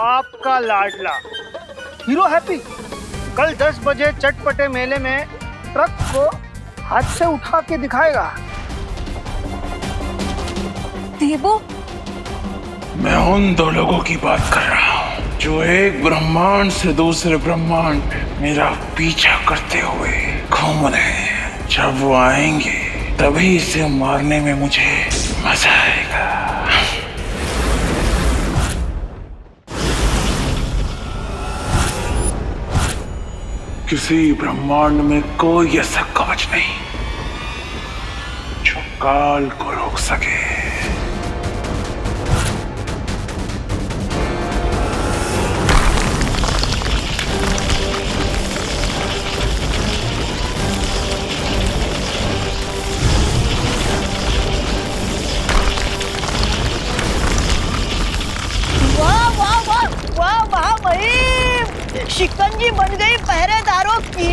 आपका लाडला hero happy कल 10 बजे चटपटे मेले में ट्रक को हाथ से उठा के दिखाएगा। देवो, मैं उन दो लोगों की बात कर रहा हूँ जो एक ब्रह्मांड से दूसरे ब्रह्मांड मेरा पीछा करते हुए घूम रहे हैं। जब वो आएंगे तभी इसे मारने में मुझे मजा आएगा। किसी ब्रह्मांड में कोई ऐसा कवच नहीं जो काल को रोक सके। शिकंजी बन गई पहरेदारों की।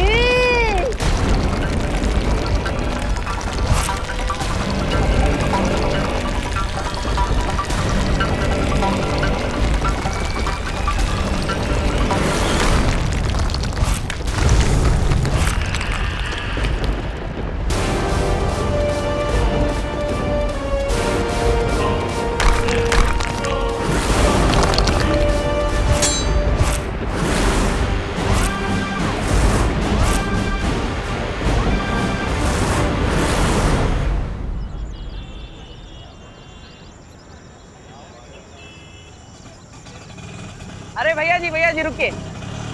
अरे भैया जी रुकिए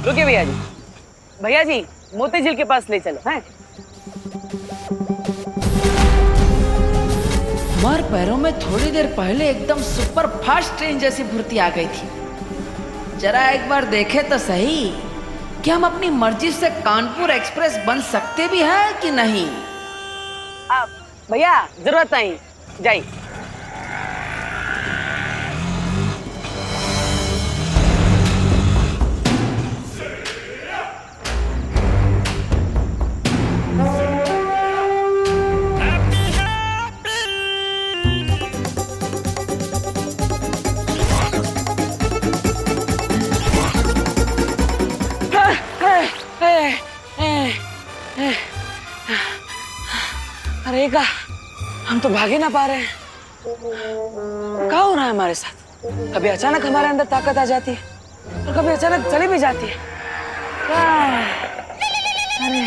रुकिए भैया जी मोती झील के पास ले चलो हैं। हमारे पैरों में थोड़ी देर पहले एकदम सुपर फास्ट ट्रेन जैसी फुर्ती आ गई थी। जरा एक बार देखे तो सही कि हम अपनी मर्जी से कानपुर एक्सप्रेस बन सकते भी हैं कि नहीं। भैया जरूरत नहीं, जाइए। अरे का हम तो भाग ही ना पा रहे हैं। क्या हो रहा है हमारे साथ? कभी अचानक हमारे अंदर ताकत आ जाती है और कभी अचानक चली भी जाती है। अरे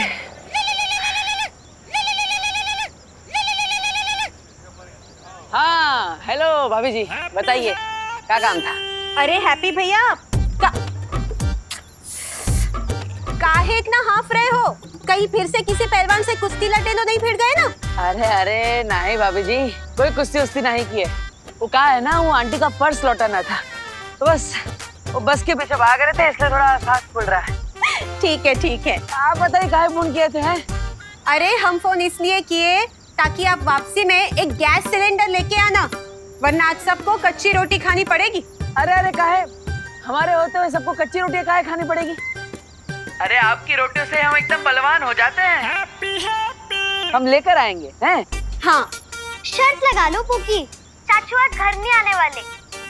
हाँ, हेलो भाभी जी, बताइए क्या काम था? अरे हैप्पी भैया, काहे इतना हाफ रहे हो? कहीं फिर से किसी पहलवान से कुश्ती लड़े तो नहीं भिड़ गए ना? अरे नहीं भाभी जी, कोई कुश्ती उस्ती नहीं की है। वो कहा है ना, वो आंटी का पर्स लौटाना था, तो बस वो बस के पीछे भाग रहे थे, इसलिए थोड़ा सांस फूल रहा है। ठीक है। आप बताइए काहे फोन किए थे? हैं? अरे हम फोन इसलिए किए ताकि आप वापसी में एक गैस सिलेंडर लेके आना, वरना आज सबको कच्ची रोटी खानी पड़ेगी। अरे काहे? हमारे होते हुए सबको कच्ची रोटियां काहे खानी पड़ेगी? अरे आपकी रोटियों से हम एकदम बलवान हो जाते हैं। हम लेकर आएंगे हैं? हाँ, शर्त लगा लो पुकी, चाचू आज घर नहीं आने वाले।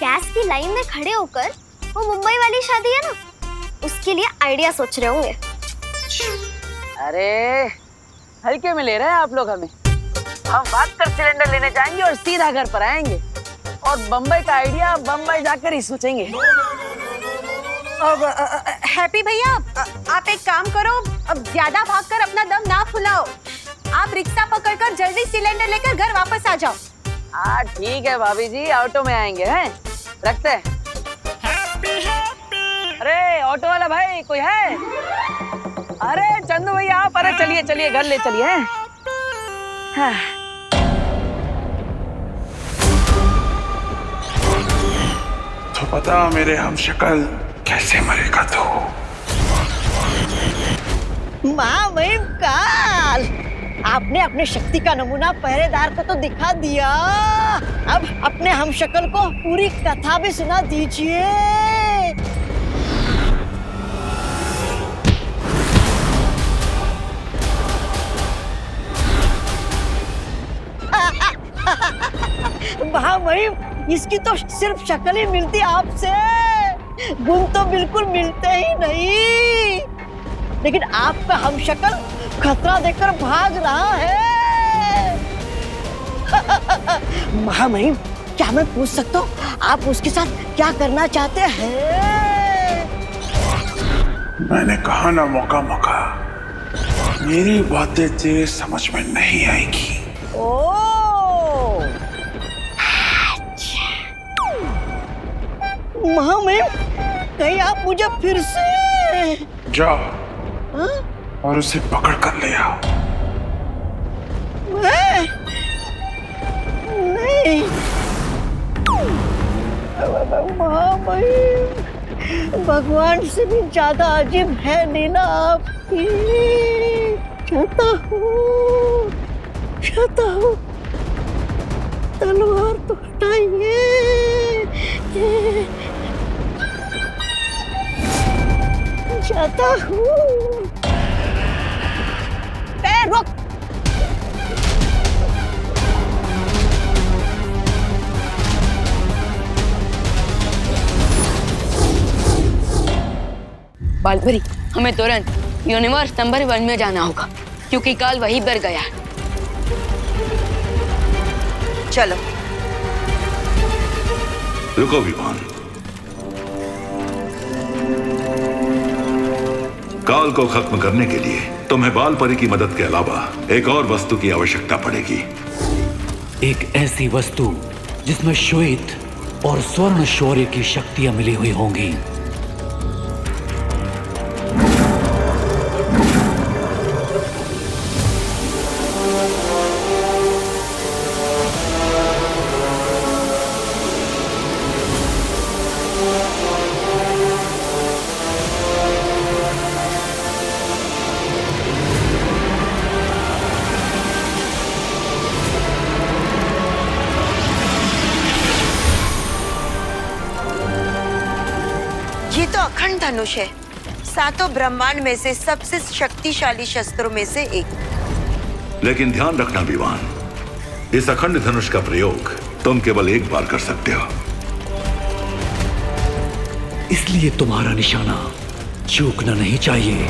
गैस की लाइन में खड़े होकर वो मुंबई वाली शादी है ना, उसके लिए आइडिया सोच रहे होंगे। अरे हल्के में ले रहे हैं आप लोग हमें। हम भाग कर सिलेंडर लेने जाएंगे और सीधा घर पर आएंगे और बम्बई का आइडिया बम्बई जाकर ही सोचेंगे। अब हैप्पी भैया, आप एक काम करो, अब ज्यादा भागकर अपना दम ना फुलाओ। आप रिक्शा पकड़कर जल्दी सिलेंडर लेकर घर वापस आ जाओ। हाँ ठीक है भाभी जी, ऑटो में आएंगे हैं, रखते हैं। अरे ऑटो वाला भाई कोई है? अरे चंदू भैया आप, अरे चलिए घर ले चलिए। हाँ। तो पता मेरे हमशक्ल कैसे मरेगा तू? माँ वही काल, आपने अपने शक्ति का नमूना पहरेदार को तो दिखा दिया, अब अपने हमशक्ल को पूरी कथा भी सुना दीजिए। वही इसकी तो सिर्फ शक्ल ही मिलती आपसे। गुण तो बिल्कुल मिलते ही नहीं, लेकिन आपका हमशक्ल खतरा देखकर भाग रहा है। महामहिम, क्या मैं पूछ सकता हूँ आप उसके साथ क्या करना चाहते हैं? मैंने कहा ना, मौका मौका। मेरी बातें तेरे समझ में नहीं आएगी। ओह, महामहिम, कहीं आप मुझे फिर से जाओ हाँ? और उसे पकड़ कर ले आओ। नहीं, महामहिम, भगवान से भी ज्यादा अजीब है लीला आपकी। चाहता हूँ तलवार तो हटाइए। चाहता हूँ। रुक। बालपरी, हमें तुरंत यूनिवर्स नंबर 1 में जाना होगा क्योंकि काल वहीं पर गया है। चलो। रुको विमान, काल को खत्म करने के लिए तुम्हें बालपरी की मदद के अलावा एक और वस्तु की आवश्यकता पड़ेगी। एक ऐसी वस्तु जिसमें श्वेत और स्वर्ण शौर्य की शक्तियां मिली हुई होंगी। ये तो अखंड धनुष है, सातों ब्रह्मांड में से सबसे शक्तिशाली शस्त्रों में से एक। लेकिन ध्यान रखना विमान, इस अखंड धनुष का प्रयोग तुम केवल एक बार कर सकते हो। इसलिए तुम्हारा निशाना चूकना नहीं चाहिए।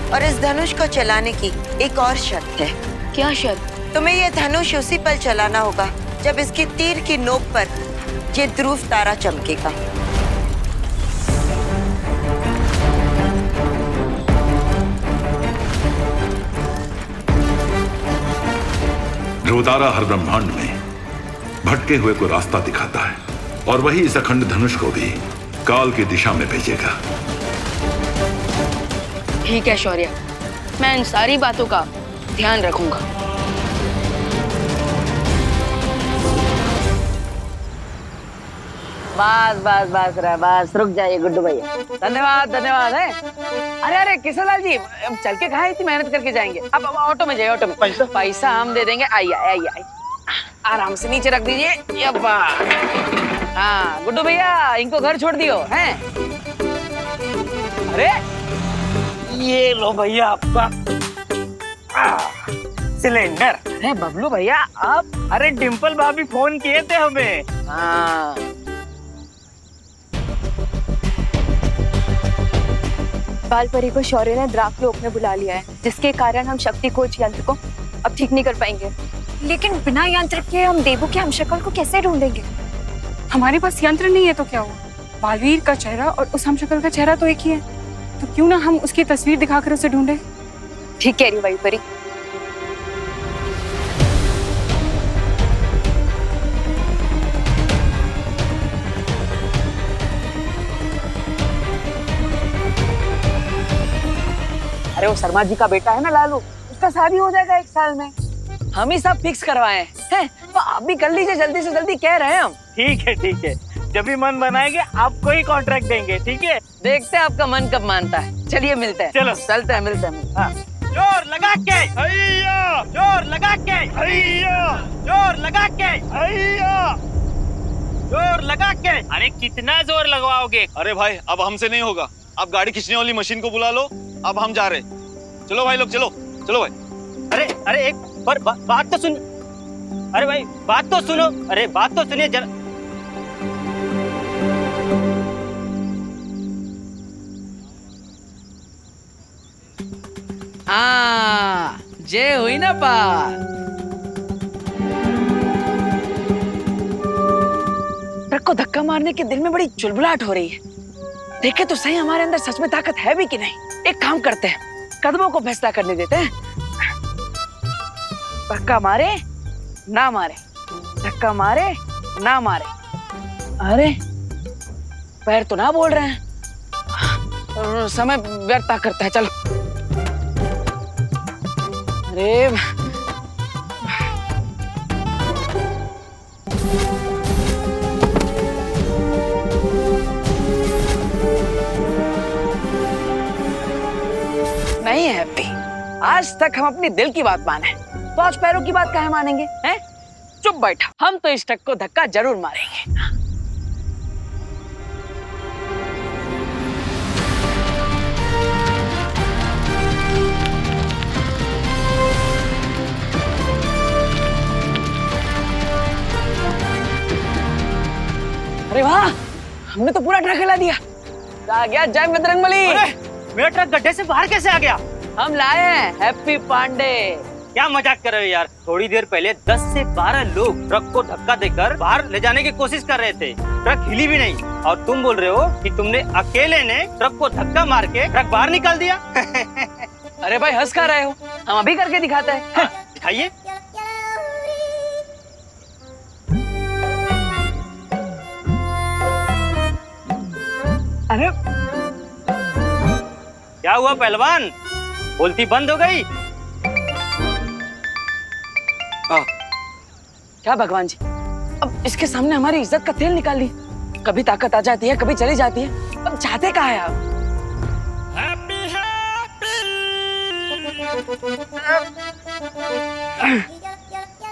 और इस धनुष को चलाने की एक और शर्त है। क्या शर्त? तुम्हें ये धनुष उसी पल चलाना होगा जब इसकी तीर की नोक पर ये ध्रुव तारा चमकेगा। ध्रुवतारा हर ब्रह्मांड में भटके हुए को रास्ता दिखाता है और वही इस अखंड धनुष को भी काल की दिशा में भेजेगा। ठीक है शौर्य, मैं इन सारी बातों का ध्यान रखूंगा। बस रुक जाइए गुड्डू भैया। धन्यवाद धन्यवाद है। अरे अरे किशनलाल जी, चल के कहाँ इतनी मेहनत करके जाएंगे? अब ऑटो में जाइए, ऑटो में। पैसा हम दे देंगे। आइए आइए आइए, आराम से नीचे रख दीजिए। यब्बा। हाँ गुड्डू भैया, इनको घर छोड़ दियो हैं। अरे ये लो भैया आपका सिलेंडर। अरे बबलू भैया आप। अरे डिम्पल भाभी फोन किए थे हमें। हाँ बालपरी को शौर्य ने द्राक लोक में बुला लिया है, जिसके कारण हम शक्ति कोच यंत्र को अब ठीक नहीं कर पाएंगे। लेकिन बिना यंत्र के हम देवू के हमशक्ल को कैसे ढूंढेंगे? हमारे पास यंत्र नहीं है तो क्या हुआ? बालवीर का चेहरा और उस हमशक्ल का चेहरा तो एक ही है, तो क्यों ना हम उसकी तस्वीर दिखाकर उसे ढूंढे। ठीक कह रही बालपरी। अरे वो शर्मा जी का बेटा है ना लालू, उसका शादी हो जाएगा 1 साल में। हम ही सब फिक्स करवाए हैं, तो आप भी कर लीजिए, जल्दी से जल्दी कह रहे हैं हम। ठीक है, जब भी मन बनाएंगे आपको ही कॉन्ट्रैक्ट देंगे। ठीक है, देखते हैं आपका मन कब मानता है। चलिए मिलते हैं। चलो चलते हैं, मिलते हैं। हाँ। जोर लगा के हैया, जोर लगा के हैया, जोर लगा के हैया, जोर लगा के। अरे कितना जोर लगवाओगे? अरे भाई अब हमसे नहीं होगा, आप गाड़ी खींचने वाली मशीन को बुला लो। अब हम जा रहे। चलो भाई लोग, चलो चलो भाई। अरे एक बात तो सुन। अरे भाई बात तो सुनो। अरे बात तो सुनिए जरा। जय हुई ना पार। ट्रक को धक्का मारने के दिल में बड़ी चुलबुलाहट हो रही है। देखे तो सही हमारे अंदर सच में ताकत है भी कि नहीं। एक काम करते हैं, कदमों को फैसला करने देते हैं। धक्का मारे ना मारे, धक्का मारे ना मारे। अरे पैर तो ना बोल रहे हैं। समय व्यर्थ करता है, चलो। अरे नहीं है हैप्पी, आज तक हम अपनी दिल की बात माने, तो आज पैरों की बात काहे मानेंगे? हैं? चुप बैठा, हम तो इस ट्रक को धक्का जरूर मारेंगे। अरे वाह, हमने तो पूरा ट्रक हिला दिया। आ गया जय बजरंगबली। मेरा ट्रक गड्ढे से बाहर कैसे आ गया? हम लाए हैं हैप्पी पांडे। क्या मजाक कर रहे हो यार? थोड़ी देर पहले 10 से 12 लोग ट्रक को धक्का देकर बाहर ले जाने की कोशिश कर रहे थे। ट्रक हिली भी नहीं, और तुम बोल रहे हो कि तुमने अकेले ने ट्रक को धक्का मार के ट्रक बाहर निकाल दिया। अरे भाई हंस कर रहे हो, हम अभी करके दिखाते हैं। दिखाइए। अरे क्या हुआ पहलवान, बोलती बंद हो गई? क्या भगवान जी, अब इसके सामने हमारी इज्जत का तेल निकाल ली। कभी ताकत आ जाती है, कभी चली जाती है। अब चाहते कहाँ है आप?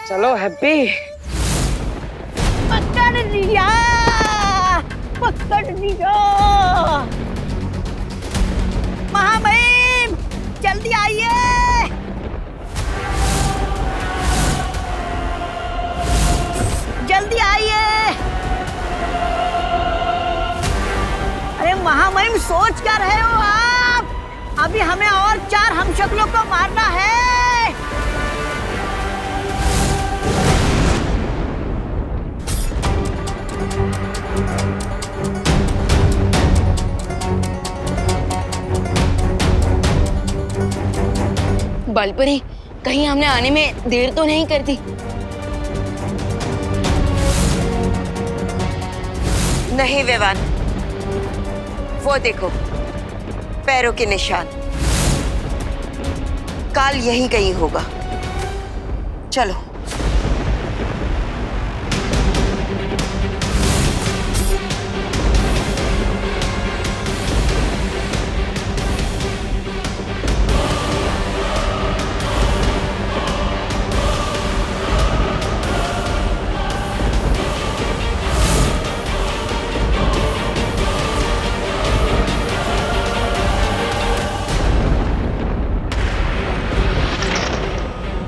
चलो हैप्पी। पकड़ लिया, पकड़ लिया। महामहिम जल्दी आइए। जल्दी आइए। अरे महामहिम सोच क्या रहे हो आप? अभी हमें और 4 हमशक्लों को मारना है। बालपरी, कहीं हमने आने में देर तो नहीं कर दी? नहीं विवान, वो देखो पैरों के निशान। काल यहीं कहीं होगा। चलो।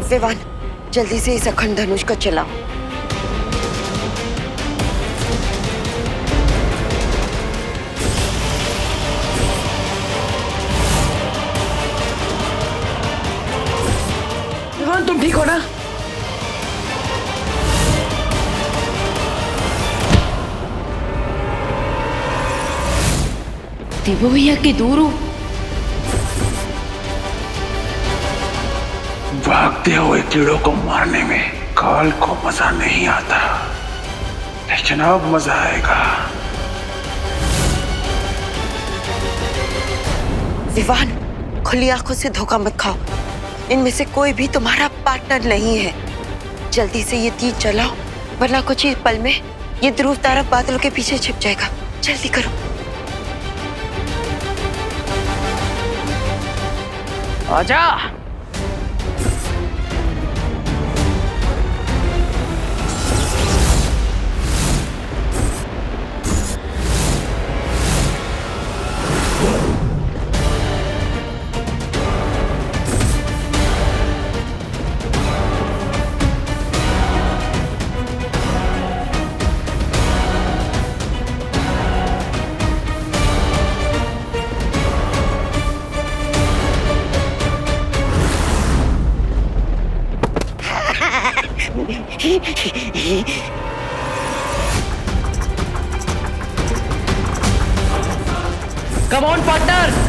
विवान, जल्दी से इस अखंड धनुष को चलाओ। विवान तुम ठीक हो ना? देवो भैया की दूर हो। भागते हुए कीड़ों को मारने में काल को मजा नहीं आता, लेकिन अब मजा आएगा। विवान, खुली आंखों से धोखा मत खाओ। इनमें से कोई भी तुम्हारा पार्टनर नहीं है। जल्दी से ये तीर चलाओ, वरना कुछ ही पल में ये ध्रुव तारा बादलों के पीछे छिप जाएगा। जल्दी करो। आजा। Come on partner.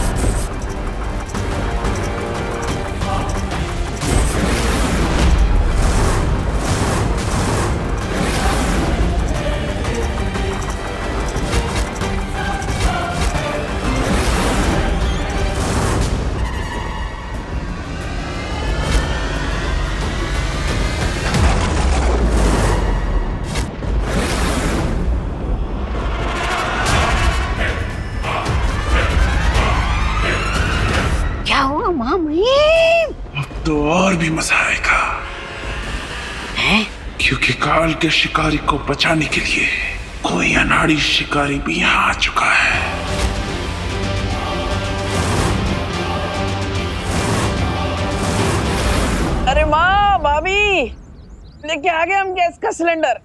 क्या हुआ माँ मुहिम? अब तो और भी मजा आएगा। क्योंकि काल के शिकारी को बचाने के लिए कोई अनाड़ी शिकारी भी यहाँ आ चुका है। अरे माँ भाभी लेके आ गए हम गैस का सिलेंडर।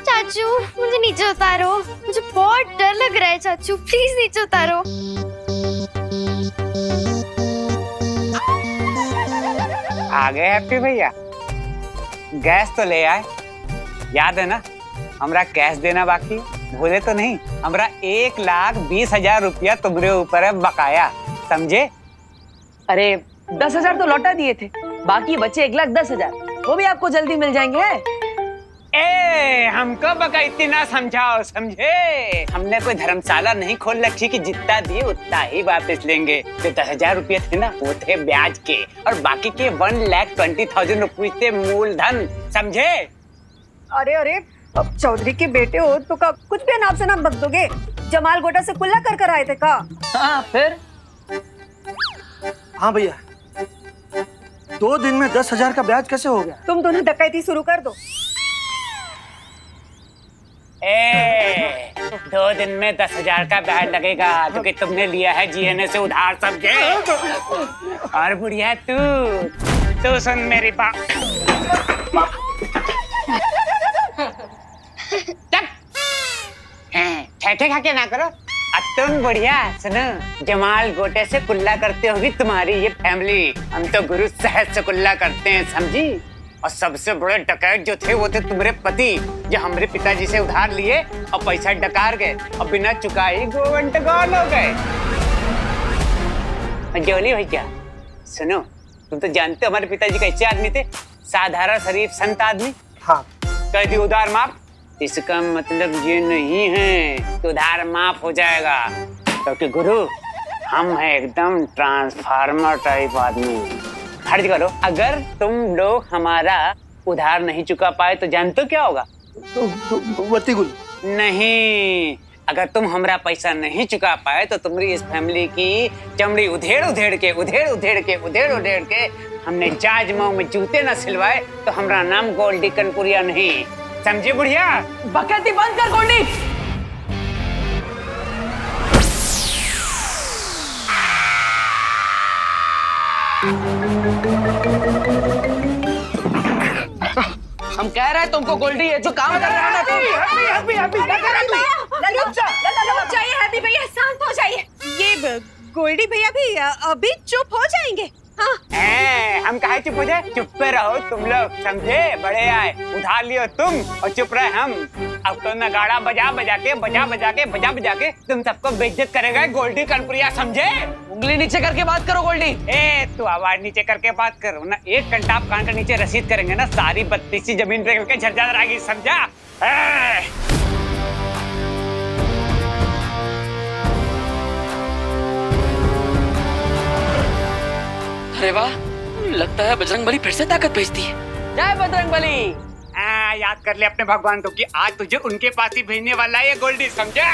चाचू मुझे नीचे उतारो, मुझे बहुत डर लग रहा है चाचू, प्लीज नीचे उतारो। आ गए हैप्पी भैया, गैस तो ले आए। याद है ना हमरा कैश देना बाकी, भूले तो नहीं? हमरा 1,20,000 रुपया तुम्हारे ऊपर है बकाया, समझे? अरे 10,000 तो लौटा दिए थे, बाकी बचे 1,10,000, वो भी आपको जल्दी मिल जाएंगे। ए हमको बका इतना समझाओ, समझे? हमने कोई धर्मशाला नहीं खोल रखी कि जितना दिए उतना ही वापस लेंगे। जो 10,000 रुपये थे ना वो थे ब्याज के, और बाकी के 1,20,000 रुपये थे मूलधन, समझे? अरे अरे, अब चौधरी के बेटे हो तो का कुछ भी अनाप शनाप बक दोगे? जमाल गोटा से कुल्ला कर आए थे का? हाँ फिर? हाँ भैया, 2 दिन में 10,000 का ब्याज कैसे हो गया? तुम दोनों डकैती शुरू कर दो। 2 दिन में 10,000 का ब्याज लगेगा क्योंकि तुमने लिया है जीएनए से उधार, समझे? और बुढ़िया तू सुन मेरी बात। ठेठे खा के ना करो। अब तुम बढ़िया सुनो, जमाल गोटे से कुल्ला करते होगी तुम्हारी ये फैमिली, हम तो गुरु साहब से कुल्ला करते हैं, समझी? और सबसे बड़े डकैत जो थे वो थे तुम्हारे पति, जो हमारे पिताजी से उधार लिए और पैसा डकार गए और बिना चुकाई गोवंट गाल हो गए। जोली भैया सुनो, तुम तो जानते हो हमारे पिताजी कैसे आदमी थे, साधारण शरीफ संत आदमी। हाँ। कह दी उधार माफ, इसका मतलब ये नहीं है कि उधार माफ हो जाएगा, क्योंकि गुरु हम हैं एकदम ट्रांसफार्मर टाइप आदमी। फर्ज करो अगर तुम लोग हमारा उधार नहीं चुका पाए तो जानते हो क्या होगा? नहीं, अगर तुम हमारा पैसा नहीं चुका पाए तो तुम्हारी इस फैमिली की चमड़ी उधेड़ उधेड़ के हमने जाज मऊ में जूते न सिलवाए तो हमारा नाम गोल्डी कनपुरिया नहीं, समझे बुढ़िया? बकैती बंद कर गोल्डी। हम कह रहे हैं तुमको गोल्डी है जो काम कर रहा है ना तुम। हैप्पी भैया शांत हो जाइए। ये गोल्डी भैया भी अभी चुप हो जाएंगे। हाँ। हम कहे चुप हो जाए? चुप पे रहो तुम लोग, समझे? बड़े आए, उधार लियो तुम और चुप रहे हम। अब तो नगाड़ा बजा बजा के तुम सबको बेइज्जत करेगा गोल्डी कनपुरिया, समझे? उंगली नीचे करके बात करो गोल्डी। तू आवाज नीचे करके बात करो ना, 1 घंटा आप कान के नीचे रसीद करेंगे ना, सारी 32 जमीन पे करके झरझर रहेगी, समझा? अरे वाह, लगता है बजरंगबली फिर से ताकत भेजती है। जय बजरंगबली। याद कर ले अपने भगवान को कि आज तुझे उनके पास ही भेजने वाला है ये गोल्डी, समझा?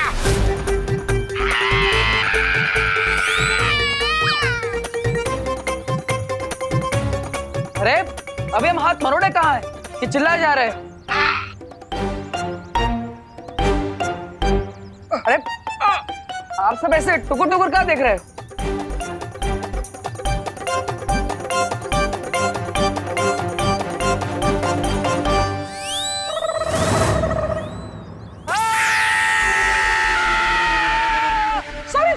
अरे अभी हम हाथ मरोड़े कहाँ है कि चिल्लाए जा रहे हैं? अरे आप सब ऐसे टुकुर टुकुर क्या देख रहे हो? सॉरी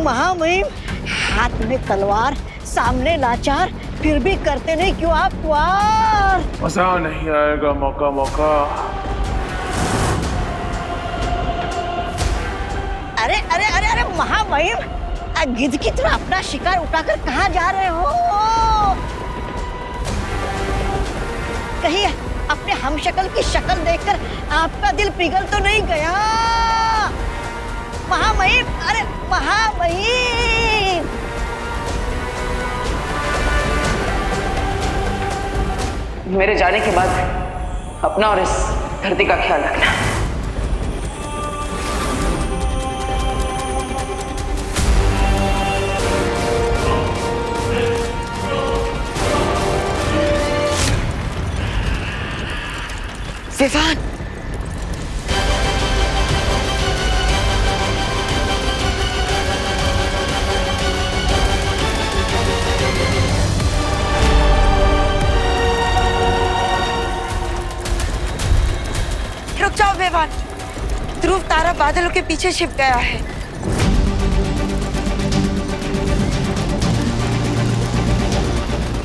महामहिम, हाथ में तलवार, सामने लाचार, फिर भी करते नहीं क्यों आप वार? मजा नहीं आएगा मौका मौका। अरे अरे अरे अरे महामहिम, गिद्ध की तरह अपना शिकार उठाकर कहाँ जा रहे हो? कहीं अपने हमशक्ल की शक्ल देखकर आपका दिल पिघल तो नहीं गया? महामहिम, अरे महामहिम! मेरे जाने के बाद अपना और इस धरती का ख्याल रखना। विवान, रुक जाओ विवान। ध्रुव तारा बादलों के पीछे छिप गया है।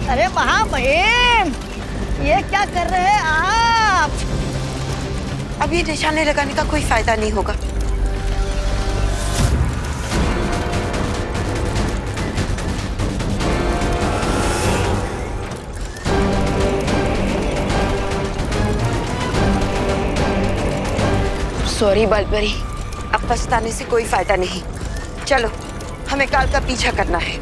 अरे महामहिम, ये क्या कर रहे हैं आप? अब ये निशाने लगाने का कोई फायदा नहीं होगा। सॉरी बालपरी। अब पछताने से कोई फायदा नहीं। चलो, हमें काल का पीछा करना है।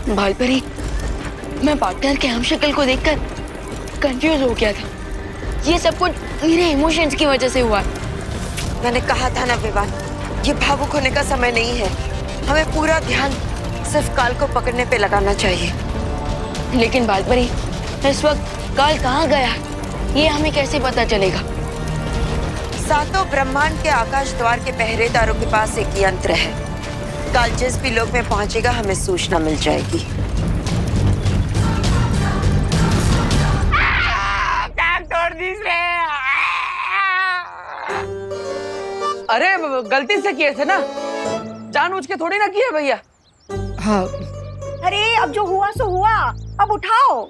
बालपरी, मैं पार्टनर के हमशक्ल को देखकर कंफ्यूज हो गया था। ये सब कुछ मेरे इमोशंस की वजह से हुआ। मैंने कहा था ना विवान, ये भावुक होने का समय नहीं है। हमें पूरा ध्यान सिर्फ काल को पकड़ने पे लगाना चाहिए। लेकिन बालपरी, इस वक्त काल कहाँ गया, ये हमें कैसे पता चलेगा? सातों ब्रह्मांड के आकाश द्वार के पहरेदारों के पास एक यंत्र है। काल जिस भी लोक में पहुंचेगा, हमें सूचना मिल जाएगी। अरे गलती से किए थे ना, जानबूझ के थोड़ी ना किए भैया। हाँ। अरे अब जो हुआ सो हुआ, अब उठाओ।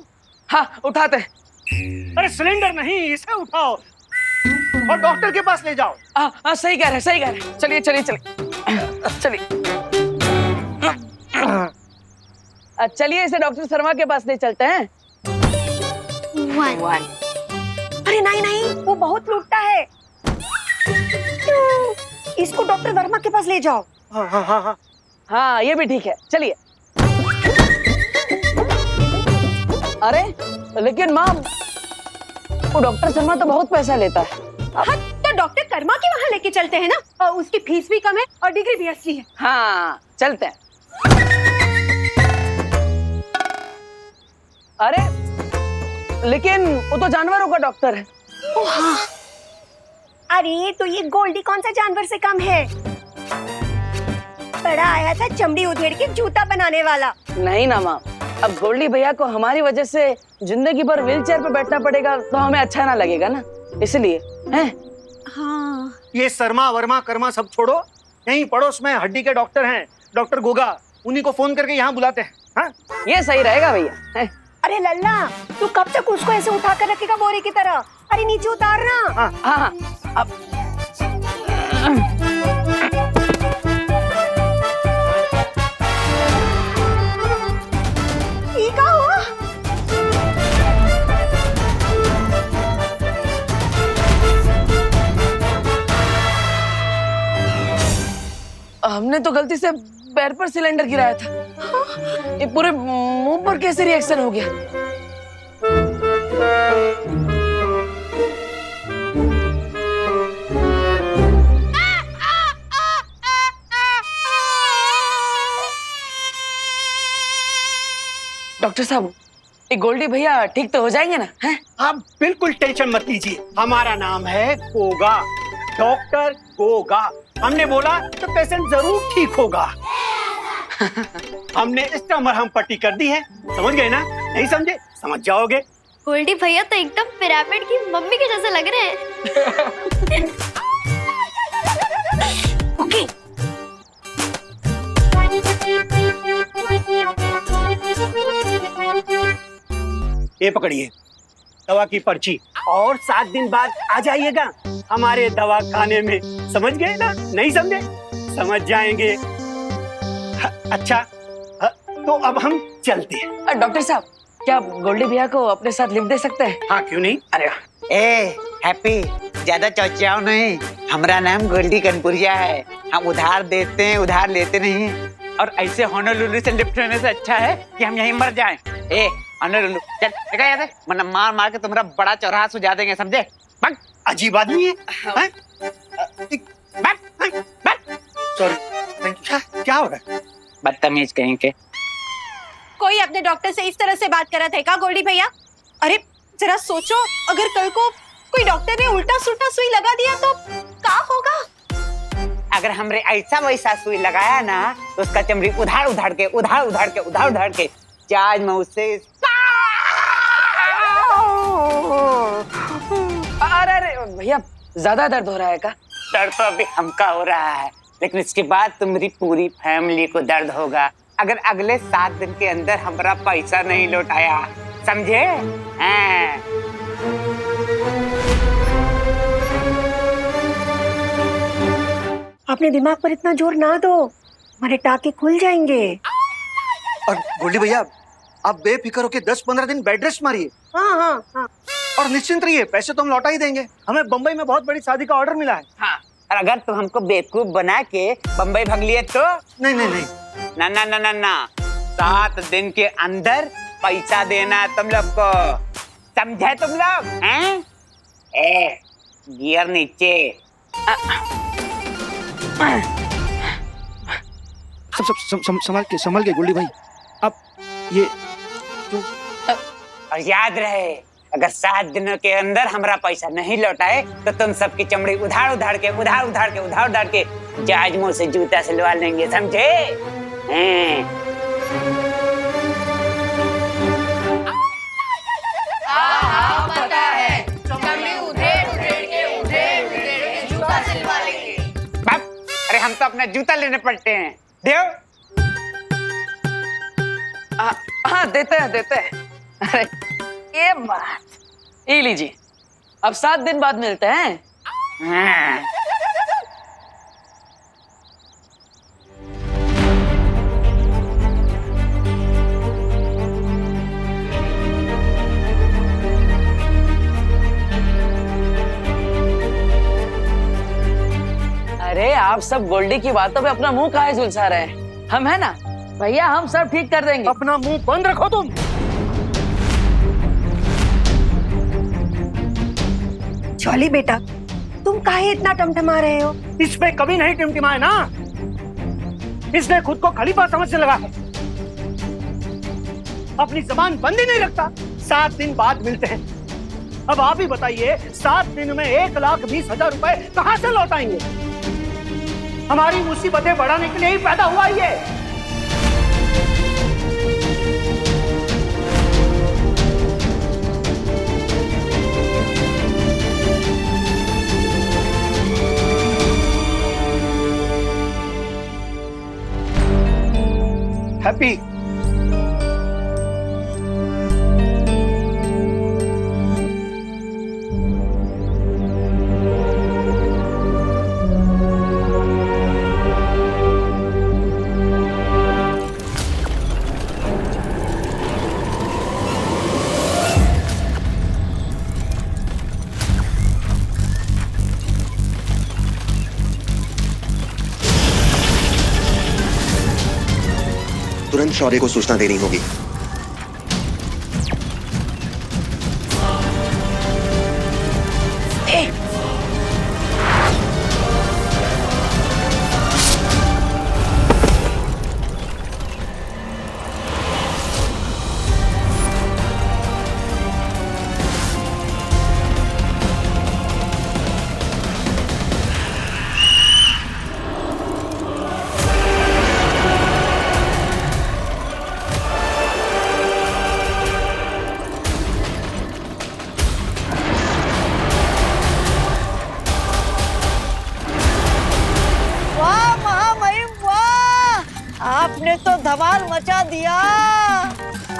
हाँ, उठाते। अरे सिलेंडर नहीं, इसे उठाओ और डॉक्टर के पास ले जाओ। हाँ, सही कह रहे, सही कह रहे। चलिए चलिए चलिए चलिए। चलिए इसे डॉक्टर शर्मा के पास ले चलते हैं। अरे नहीं नहीं, वो बहुत लूटता है। इसको डॉक्टर वर्मा के पास ले जाओ। हाँ हाँ हाँ हाँ। हाँ, ये भी ठीक है, चलिए। अरे लेकिन माँ, वो डॉक्टर शर्मा तो बहुत पैसा लेता है। हाँ, तो डॉक्टर कर्मा के वहाँ लेके चलते हैं ना, और उसकी फीस भी कम है और डिग्री भी असली है। हाँ, चलते हैं। अरे लेकिन वो तो जानवरों का डॉक्टर है। ओह हाँ। अरे तो ये गोल्डी कौन सा जानवर से कम है? बड़ा आया था चमड़ी उधेड़ के जूता बनाने वाला। नहीं ना माँ, अब गोल्डी भैया को हमारी वजह से जिंदगी भर व्हीलचेयर पे बैठना पड़ेगा, तो हमें अच्छा ना लगेगा ना, इसलिए हैं। हाँ। ये शर्मा वर्मा कर्मा सब छोड़ो, यहीं पड़ोस में हड्डी के डॉक्टर हैं, डॉक्टर गोगा, उन्हीं को फोन करके यहाँ बुलाते हैं। हाँ? ये सही रहेगा भैया। अरे लल्ला, तू कब तक उसको ऐसे उठा कर रखेगा बोरे की तरह? अरे नीचे उतारना। हाँ हाँ, अब ये क्या हुआ? हमने तो गलती से पैर पर सिलेंडर गिराया था। ये पूरे मुंह पर कैसे रिएक्शन हो गया? डॉक्टर साहब, ये गोल्डी भैया ठीक तो हो जाएंगे ना? हैं? आप बिल्कुल टेंशन मत लीजिए, हमारा नाम है गोगा, डॉक्टर गोगा। हमने बोला तो पेशेंट जरूर ठीक होगा। हमने इसका मरहम पट्टी कर दी है, समझ गए ना? नहीं समझे? समझ जाओगे। गोल्डी भैया तो एकदम पिरामिड की मम्मी के जैसे लग रहे हैं। ओके। ये पकड़िए दवा की पर्ची, और 7 दिन बाद आ जाइएगा हमारे दवा खाने में, समझ गए ना? नहीं समझे? समझ जाएंगे। अच्छा, तो अब हम चलते हैं। डॉक्टर साहब, क्या आप गोल्डी भैया को अपने साथ लिख दे सकते हैं? हाँ, क्यों नहीं? अरे ए हैप्पी, ज्यादा चौचाओ नहीं, हमारा नाम गोल्डी कनपुरिया है। हम उधार देते हैं, उधार लेते नहीं। और ऐसे होनोलुलु से लिफ्ट होने से अच्छा है कि हम यहीं मर जाएं। ए होनोलुलु, चल देखा याद है, वरना मार मार के तुम्हारा बड़ा चौराहा सुझा देंगे, समझे? भाग। अजीब आदमी है। सॉरी, क्या हो रहा है? बदतमीज कहीं के। कोई अपने डॉक्टर से इस तरह से बात कर रहा था क्या गोल्डी भैया? अरे जरा सोचो, अगर कल को कोई डॉक्टर ने उल्टा सुल्टा सुई लगा दिया तो क्या होगा? अगर हमरे ऐसा वैसा सुई लगाया ना तो उसका चमड़ी उधार उधार के जाज में उससे। अरे भैया, ज्यादा दर्द हो रहा है क्या? दर्द तो अभी हमका हो रहा है, लेकिन इसके बाद तुम्हारी पूरी फैमिली को दर्द होगा अगर अगले 7 दिन के अंदर हमारा पैसा नहीं लौटाया, समझे? अपने दिमाग पर इतना जोर ना दो, हमारे टाके खुल जाएंगे। और गोल्डी भैया, आप बेफिक्र होके 10-15 दिन बेड रेस्ट मारिए। हाँ। और निश्चिंत रहिए, पैसे तो हम लौटा ही देंगे। हमें बम्बई में बहुत बड़ी शादी का ऑर्डर मिला है। हाँ, और अगर तुम हमको बेवकूफ बना के बम्बई भाग लिए तो? नहीं। ना 7 दिन के अंदर पैसा देना तुम लोग को, समझे तुम लोग? हैं? ए गियर नीचे। संभाल के गोल्डी भाई। अब ये और याद रहे, अगर 7 दिनों के अंदर हमारा पैसा नहीं लौटाए तो तुम सबकी चमड़ी उधार के जहाज मुंह से जूता सिलवा लेंगे, समझे? हाँ, पता है। चमड़ी उधेड़ के जूता सिलवा लेंगे। अरे हम तो अपना जूता लेने पड़ते हैं। देव। हाँ, देते हैं। अरे ये बात, ये लीजिए, अब 7 दिन बाद मिलते हैं। हाँ। अरे आप सब गोल्डी की बातों पे अपना मुंह काहे झुलसा रहे हैं? हम है ना भैया, हम सब ठीक कर देंगे। अपना मुंह बंद रखो तुम। जॉली बेटा, तुम काहे इतना टमटमा रहे हो? इसमें कभी नहीं टिमटिमाए ना, इसने खुद को खलीफा समझने लगा है, अपनी जबान बंद ही नहीं रखता। 7 दिन बाद मिलते हैं। अब आप ही बताइए, 7 दिन में 1,20,000 रुपए कहां से लौटाएंगे? हमारी मुसीबतें बढ़ाने के लिए ही पैदा हुआ ये। हैप्पी, तुरंत शौर्य को सूचना देनी होगी। आपने तो धमाल मचा दिया।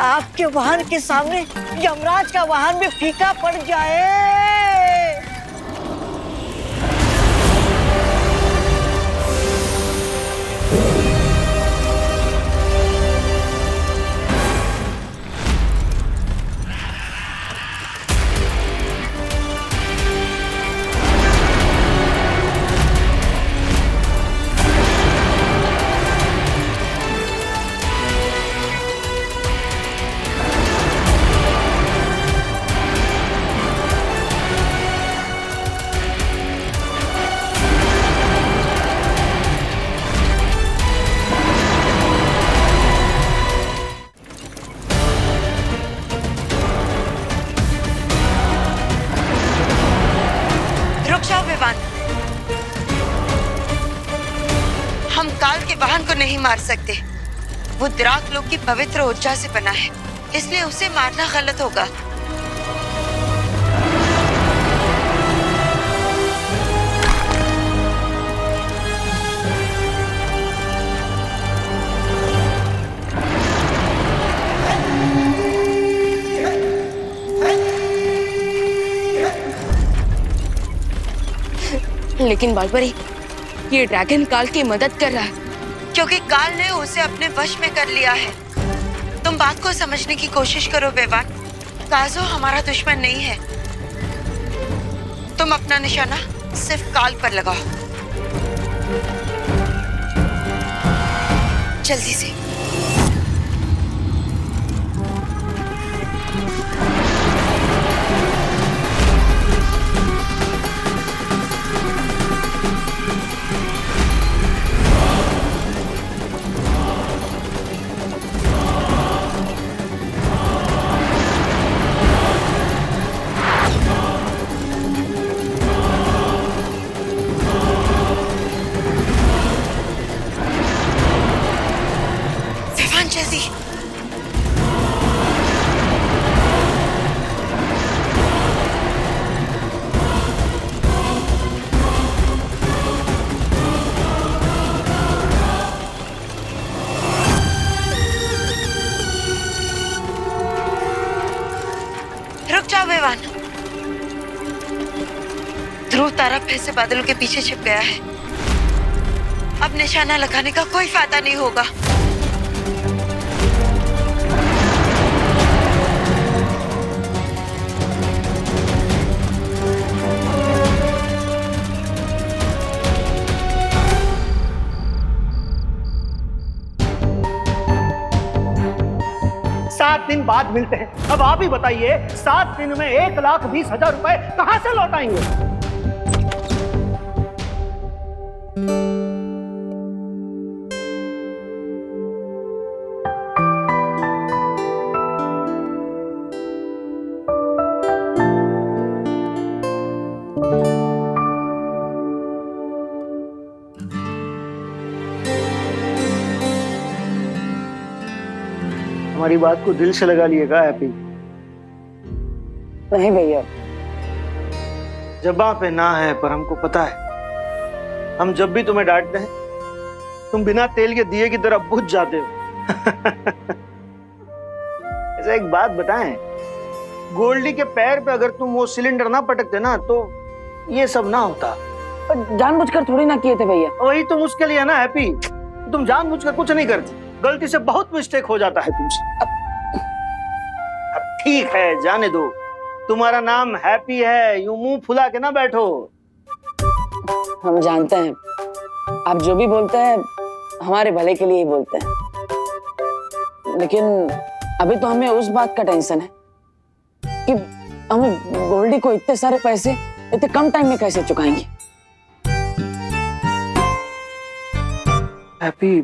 आपके वाहन के सामने यमराज का वाहन भी फीका पड़ जाए। हम काल के वाहन को नहीं मार सकते। वो द्राक लोक की पवित्र ऊर्जा से बना है, इसलिए उसे मारना गलत होगा। लेकिन बालपरी, ये ड्रैगन काल की मदद कर रहा है क्योंकि काल ने उसे अपने वश में कर लिया है। तुम बात को समझने की कोशिश करो बेवान। काजो हमारा दुश्मन नहीं है। तुम अपना निशाना सिर्फ काल पर लगाओ, जल्दी से। ध्रुव तारा फिर से बादलों के पीछे छिप गया है। अब निशाना लगाने का कोई फायदा नहीं होगा। सात दिन बाद मिलते हैं। अब आप ही बताइए, 7 दिन में 1,20,000 रुपए कहां से लौटाएंगे? हमारी बात को दिल से लगा लिएगा हैप्पी। नहीं भैया, जबां पे ना है, पर हमको पता है। हम जब भी तुम्हें डांटते हैं, तुम बिना तेल के दिए की तरह बुझ जाते हो। ऐसा एक बात बताएं, गोल्डी के पैर पे अगर तुम वो सिलेंडर ना पटकते ना, तो ये सब ना होता। जानबूझकर थोड़ी ना किए थे भैया। वही तो मुश्किल है ना हैप्पी, तुम जानबूझकर कुछ नहीं करती, गलती से बहुत मिस्टेक हो जाता है तुमसे। अब ठीक है, जाने दो। तुम्हारा नाम हैप्पी है, यूं मुंह फुला के ना बैठो। हम जानते हैं, आप जो भी बोलते हैं हमारे भले के लिए ही बोलते हैं, लेकिन अभी तो हमें उस बात का टेंशन है कि हम गोल्डी को इतने सारे पैसे इतने कम टाइम में कैसे चुकाएंगे। हैप्पी,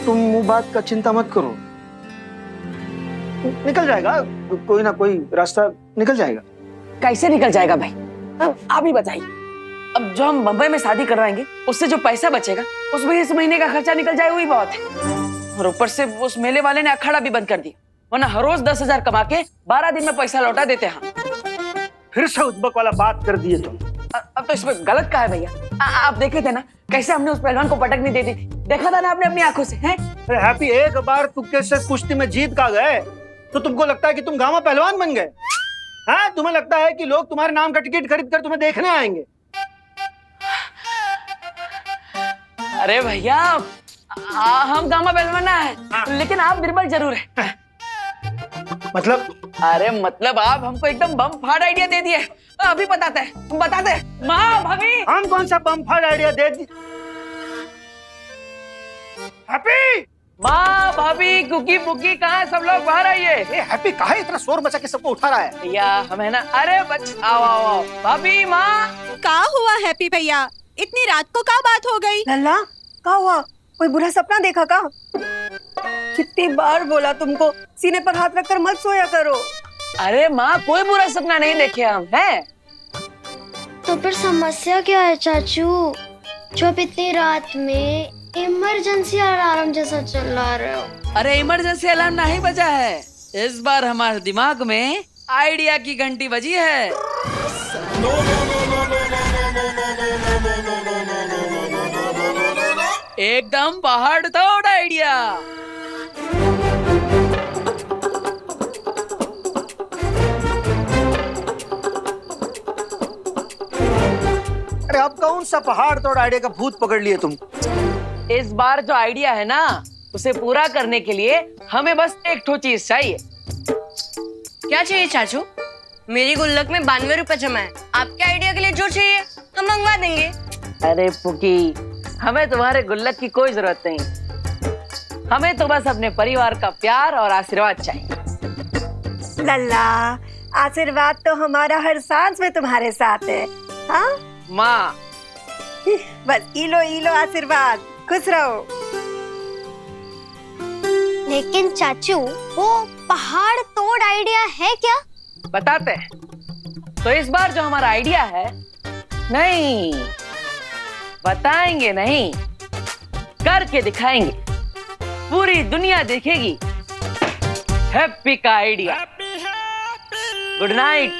तुम वो बात का चिंता मत करो, निकल जाएगा, कोई ना कोई रास्ता निकल जाएगा। कैसे निकल जाएगा भाई, आप ही बताइए। अब जो हम बंबई में शादी करवाएंगे, उससे जो पैसा बचेगा उसमें इस महीने का खर्चा निकल जाए, वही बहुत है। और ऊपर से उस मेले वाले ने अखाड़ा भी बंद कर दिया, वरना हर रोज 10,000 कमा के 12 दिन में पैसा लौटा देते हैं। फिर से उजबक वाला बात कर दिए तुम। अब तो इसमें गलत क्या है भैया? आप देखे थे ना कैसे हमने उस पहलवान को पटकनी दे देखा था ना आपने अपनी आंखों से, हैं? अरे हैप्पी, एक बार तुक्के से कुश्ती में जीत का गए तो तुमको लगता है कि तुम गांव पहलवान बन गए? हाँ, तुम्हें लगता है कि लोग तुम्हारे नाम का टिकट खरीद कर तुम्हें देखने आएंगे? अरे भैया, हम गामा पहलवान है, लेकिन आप बिरबल जरूर है। मतलब? अरे मतलब आप हमको एकदम बम फाड़ आइडिया दे दिए। अभी बताते हैं। माँ, भाभी। हम कौन सा बम फाड़ आइडिया दे दी? हैप्पी, माँ, भाभी, कुकी पुकी कहाँ है? सब लोग बाहर आइए। हैप्पी कहाँ इतना शोर मचा के सबको उठा रहा है? भैया हम है ना। अरे आओ। भाभी, माँ। क्या हुआ हैप्पी भैया? इतनी रात को क्या बात हो गई? लल्ला, क्या हुआ? कोई बुरा सपना देखा का? कितनी बार बोला तुमको सीने पर हाथ रखकर मत सोया करो। अरे माँ, कोई बुरा सपना नहीं देखे हम, हैं? तो फिर समस्या क्या है चाचू, जो अब इतनी रात में इमरजेंसी अलार्म जैसा चला रहे हो? अरे इमरजेंसी अलार्म नहीं बजा है, इस बार हमारे दिमाग में आइडिया की घंटी बजी है। एकदम पहाड़ तोड़ आइडिया। अरे अब कौन सा पहाड़ तोड़ आइडिया का भूत पकड़ लिए तुम? इस बार जो आइडिया है ना, उसे पूरा करने के लिए हमें बस एक ठो चीज चाहिए। क्या चाहिए चाचू? मेरी गुल्लक में 92 रुपए जमा है। आपके आइडिया के लिए जो चाहिए हम मंगवा देंगे। अरे पुकी, हमें तुम्हारे गुल्लक की कोई जरूरत नहीं। हमें तो बस अपने परिवार का प्यार और आशीर्वाद चाहिए। लल्ला, आशीर्वाद तो हमारा हर सांस में तुम्हारे साथ है। हाँ माँ, बस इलो आशीर्वाद, खुश रहो। लेकिन चाचू, वो पहाड़ तोड़ आइडिया है क्या? बताते हैं। तो इस बार जो हमारा आइडिया है, नहीं बताएंगे नहीं, करके दिखाएंगे। पूरी दुनिया देखेगी हैप्पी का आइडिया। Good night.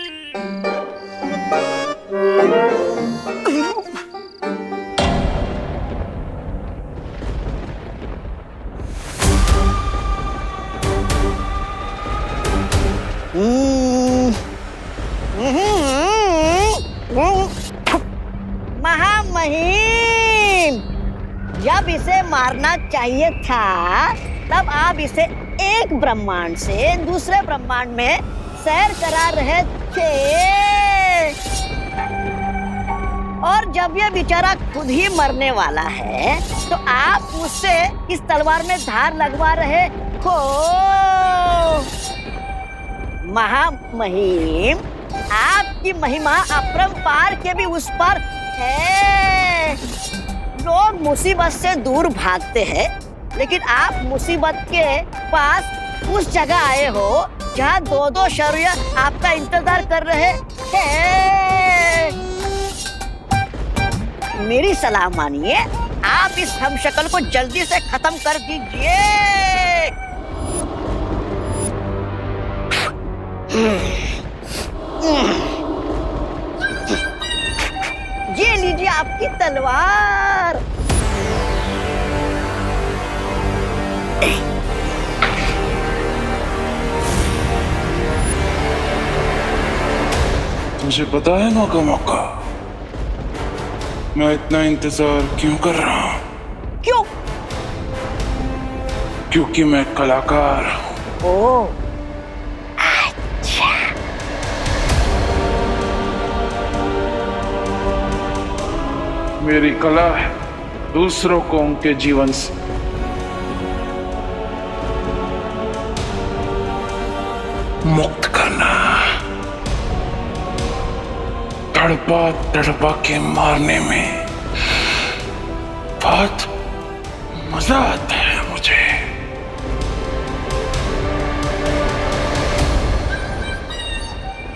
महामहिम, जब इसे मारना चाहिए था तब आप इसे एक ब्रह्मांड से दूसरे ब्रह्मांड में सैर करा रहे थे, और जब ये बेचारा खुद ही मरने वाला है तो आप उससे इस तलवार में धार लगवा रहे हो। महामहिम, आपकी महिमा अपरंपार के भी उस पर है। लोग मुसीबत से दूर भागते हैं, लेकिन आप मुसीबत के पास उस जगह आए हो जहाँ दो शौर्य आपका इंतजार कर रहे हैं। मेरी सलाह मानिए, आप इस हमशक्ल को जल्दी से खत्म कर दीजिए। ये लीजिए आपकी तलवार। तुझे पता है मौका मैं इतना इंतजार क्यों कर रहा हूँ? क्यों? क्योंकि मैं कलाकार हूँ। ओह, मेरी कला है दूसरों को उनके जीवन से मुक्त करना, तड़पा के मारने में बहुत मजा आता है मुझे।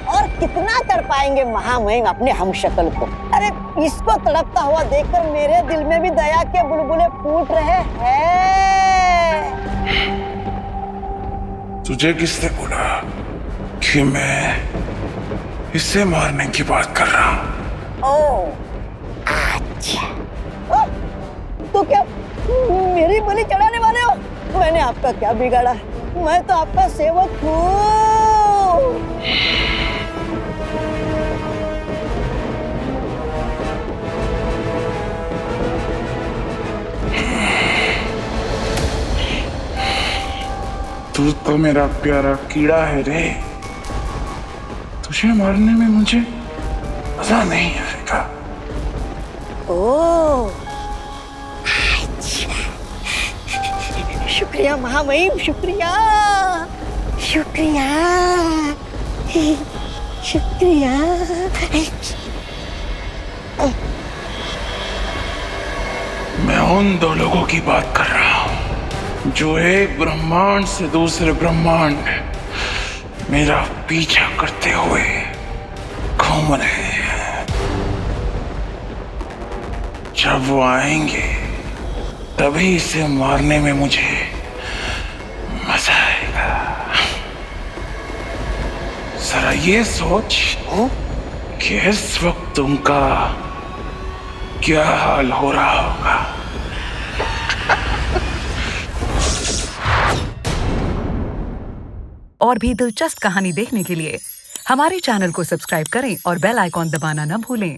और कितना तड़पाएंगे महामहिम अपने हमशक्ल को? अरे इसको तड़पता हुआ देखकर मेरे दिल में भी दया के बुलबुले फूट रहे हैं। तुझे किसने बोला कि मैं इसे मारने की बात कर रहा हूँ? ओह, अच्छा। तो क्या मेरी बलि चढ़ाने वाले हो? मैंने आपका क्या बिगाड़ा? मैं तो आपका सेवक हूँ। तू तो मेरा प्यारा कीड़ा है रे। तुझे मारने में मुझे मजा नहीं आएगा। ओह, शुक्रिया महामहिम, शुक्रिया, शुक्रिया, शुक्रिया। मैं उन दो लोगों की बात कर रहा हूं जो एक ब्रह्मांड से दूसरे ब्रह्मांड मेरा पीछा करते हुए घूम रहे हैं। जब वो आएंगे तभी इसे मारने में मुझे मजा आएगा। जरा ये सोच कि इस वक्त उनका क्या हाल हो रहा होगा। और भी दिलचस्प कहानी देखने के लिए हमारे चैनल को सब्सक्राइब करें और बेल आइकॉन दबाना न भूलें।